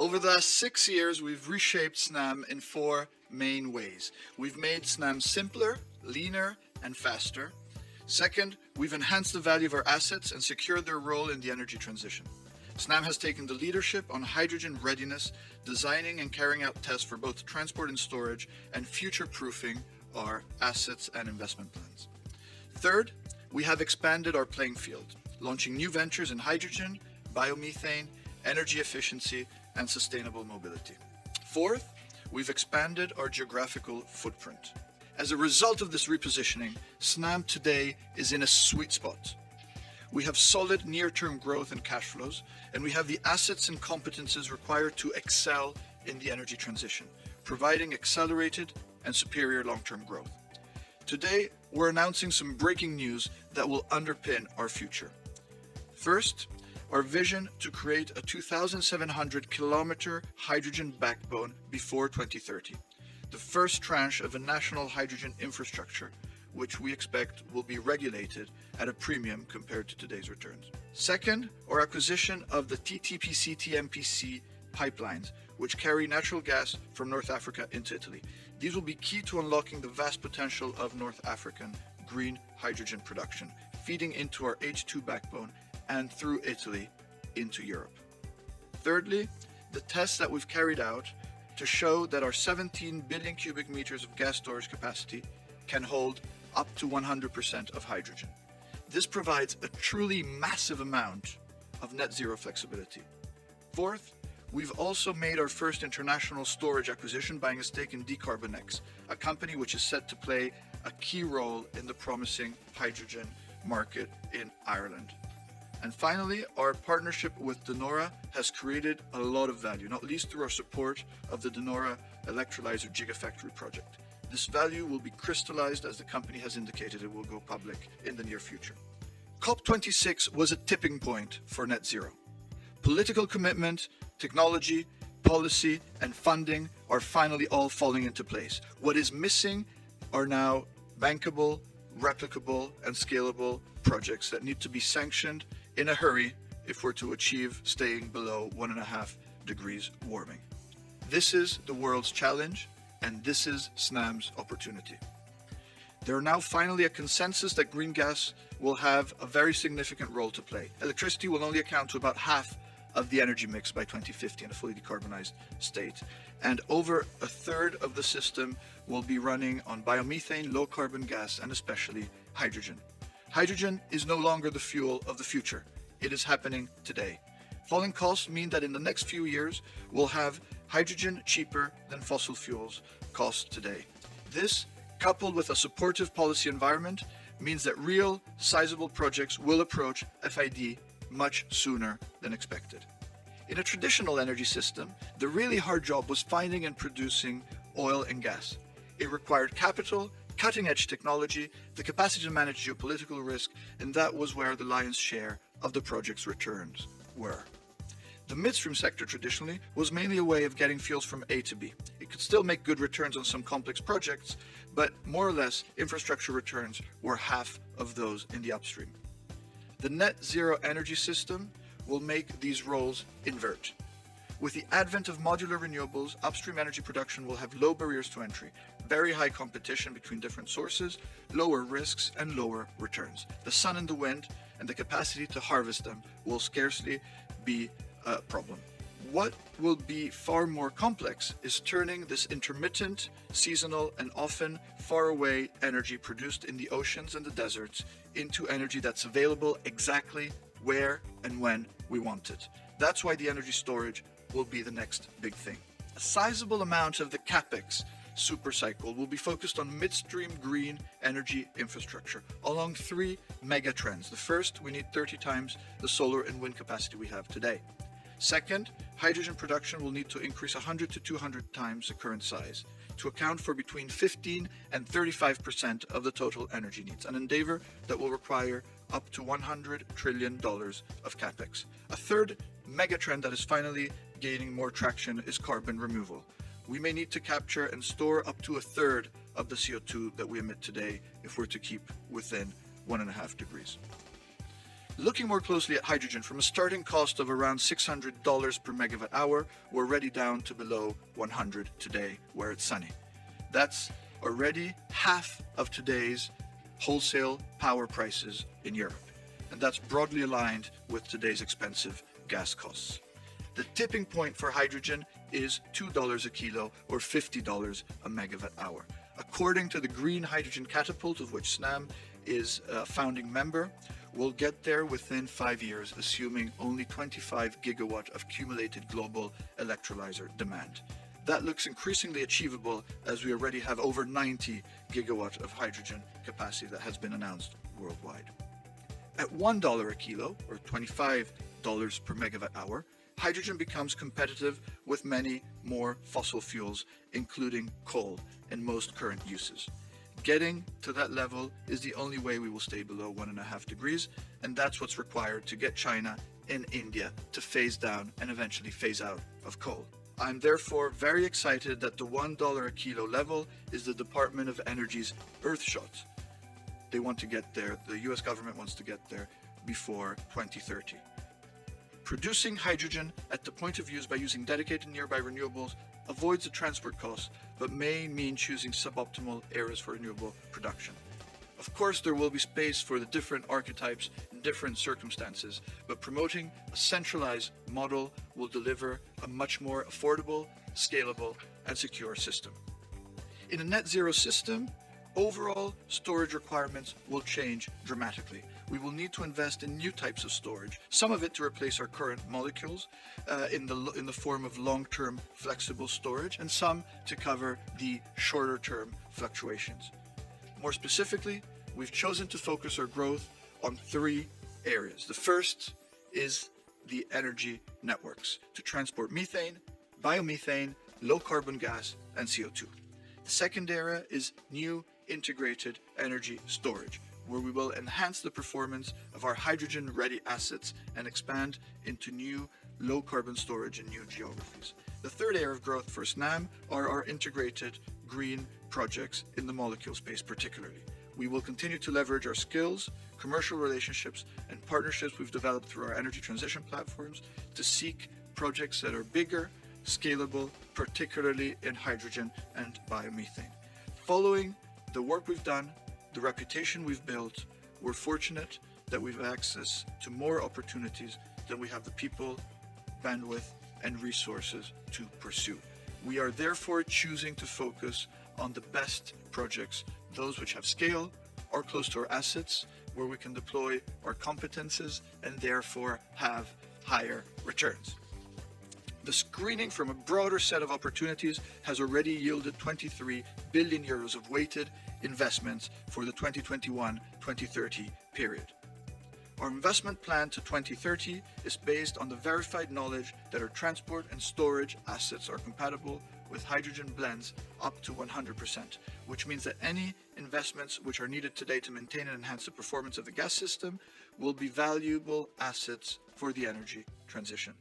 Over the last 6 years, we've reshaped Snam in 4 main ways. We've made Snam simpler, leaner, and faster. Second, we've enhanced the value of our assets and secured their role in the energy transition. Snam has taken the leadership on hydrogen readiness, designing and carrying out tests for both transport and storage, and future-proofing our assets and investment plans. Third, we have expanded our playing field, launching new ventures in hydrogen, biomethane, energy efficiency, and sustainable mobility. Fourth, we've expanded our geographical footprint. As a result of this repositioning, Snam today is in a sweet spot. We have solid near-term growth and cash flows, and we have the assets and competences required to excel in the energy transition, providing accelerated and superior long-term growth. Today, we're announcing some breaking news that will underpin our future. First, our vision to create a 2,700 kilometer hydrogen backbone before 2030, the first tranche of a national hydrogen infrastructure, which we expect will be regulated at a premium compared to today's returns. Second, our acquisition of the TTPC-TMPC pipelines, which carry natural gas from North Africa into Italy. These will be key to unlocking the vast potential of North African green hydrogen production, feeding into our H2 backbone and through Italy into Europe. Thirdly, the tests that we've carried out to show that our 17 billion cubic meters of gas storage capacity can hold up to 100% of hydrogen. This provides a truly massive amount of net zero flexibility. Fourth, we've also made our first international storage acquisition, buying a stake in Decarbonx, a company which is set to play a key role in the promising hydrogen market in Ireland. And finally, our partnership with De Nora has created a lot of value, not least through our support of the De Nora electrolyzer gigafactory project. This value will be crystallized as the company has indicated it will go public in the near future. COP26 was a tipping point for net zero. Political commitment, technology, policy, and funding are finally all falling into place. What is missing are now bankable, replicable, and scalable projects that need to be sanctioned in a hurry if we're to achieve staying below 1.5 degrees warming. This is the world's challenge, and this is Snam's opportunity. There are now finally a consensus that green gas will have a very significant role to play. Electricity will only account to about half of the energy mix by 2050 in a fully decarbonized state. And over a third of the system will be running on biomethane, low carbon gas, and especially hydrogen. Hydrogen is no longer the fuel of the future. It is happening today. Falling costs mean that in the next few years, we'll have hydrogen cheaper than fossil fuels cost today. This, coupled with a supportive policy environment, means that real, sizable projects will approach FID much sooner than expected. In a traditional energy system, the really hard job was finding and producing oil and gas. It required capital, cutting-edge technology, the capacity to manage geopolitical risk, and that was where the lion's share of the project's returns were. The midstream sector traditionally was mainly a way of getting fuels from A to B. It could still make good returns on some complex projects, but more or less infrastructure returns were half of those in the upstream. The net zero energy system will make these roles invert. With the advent of modular renewables, upstream energy production will have low barriers to entry, very high competition between different sources, lower risks, and lower returns. The sun and the wind and the capacity to harvest them will scarcely be a problem. What will be far more complex is turning this intermittent, seasonal, and often far away energy produced in the oceans and the deserts into energy that's available exactly where and when we want it. That's why the energy storage will be the next big thing. A sizable amount of the CapEx supercycle will be focused on midstream green energy infrastructure along 3 mega trends. The first, we need 30 times the solar and wind capacity we have today. Second, hydrogen production will need to increase 100 to 200 times the current size to account for between 15 and 35% of the total energy needs, an endeavor that will require up to $100 trillion of capex. A third megatrend that is finally gaining more traction is carbon removal. We may need to capture and store up to a third of the CO2 that we emit today if we're to keep within 1.5 degrees. Looking more closely at hydrogen, from a starting cost of around $600 per megawatt hour, we're already down to below 100 today where it's sunny. That's already half of today's wholesale power prices in Europe. And that's broadly aligned with today's expensive gas costs. The tipping point for hydrogen is $2 a kilo or $50 a megawatt hour. According to the Green Hydrogen Catapult, of which Snam is a founding member, we'll get there within 5 years, assuming only 25 gigawatt of cumulated global electrolyzer demand. That looks increasingly achievable as we already have over 90 gigawatt of hydrogen capacity that has been announced worldwide. At $1 a kilo, or $25 per megawatt hour, hydrogen becomes competitive with many more fossil fuels, including coal, in most current uses. Getting to that level is the only way we will stay below 1.5 degrees, and that's what's required to get China and India to phase down and eventually phase out of coal. I'm therefore very excited that the $1 a kilo level is the Department of Energy's Earthshot. They want to get there, the US government wants to get there before 2030. Producing hydrogen at the point of use by using dedicated nearby renewables avoids the transport costs, but may mean choosing suboptimal areas for renewable production. Of course, there will be space for the different archetypes in different circumstances, but promoting a centralized model will deliver a much more affordable, scalable, and secure system. In a net zero system, overall storage requirements will change dramatically. We will need to invest in new types of storage, some of it to replace our current molecules in the form of long-term flexible storage, and some to cover the shorter-term fluctuations. More specifically, we've chosen to focus our growth on 3 areas. The first is the energy networks to transport methane, biomethane, low-carbon gas, and CO2. The second area is new integrated energy storage, where we will enhance the performance of our hydrogen-ready assets and expand into new low-carbon storage in new geographies. The third area of growth for Snam are our integrated green projects in the molecule space particularly. We will continue to leverage our skills, commercial relationships, and partnerships we've developed through our energy transition platforms to seek projects that are bigger, scalable, particularly in hydrogen and biomethane. Following the work we've done, the reputation we've built, we're fortunate that we've access to more opportunities than we have the people, bandwidth, and resources to pursue. We are therefore choosing to focus on the best projects, those which have scale, are close to our assets, where we can deploy our competences and therefore have higher returns. The screening from a broader set of opportunities has already yielded 23 billion euros of weighted investments for the 2021-2030 period. Our investment plan to 2030 is based on the verified knowledge that our transport and storage assets are compatible with hydrogen blends up to 100%, which means that any investments which are needed today to maintain and enhance the performance of the gas system will be valuable assets for the energy transition.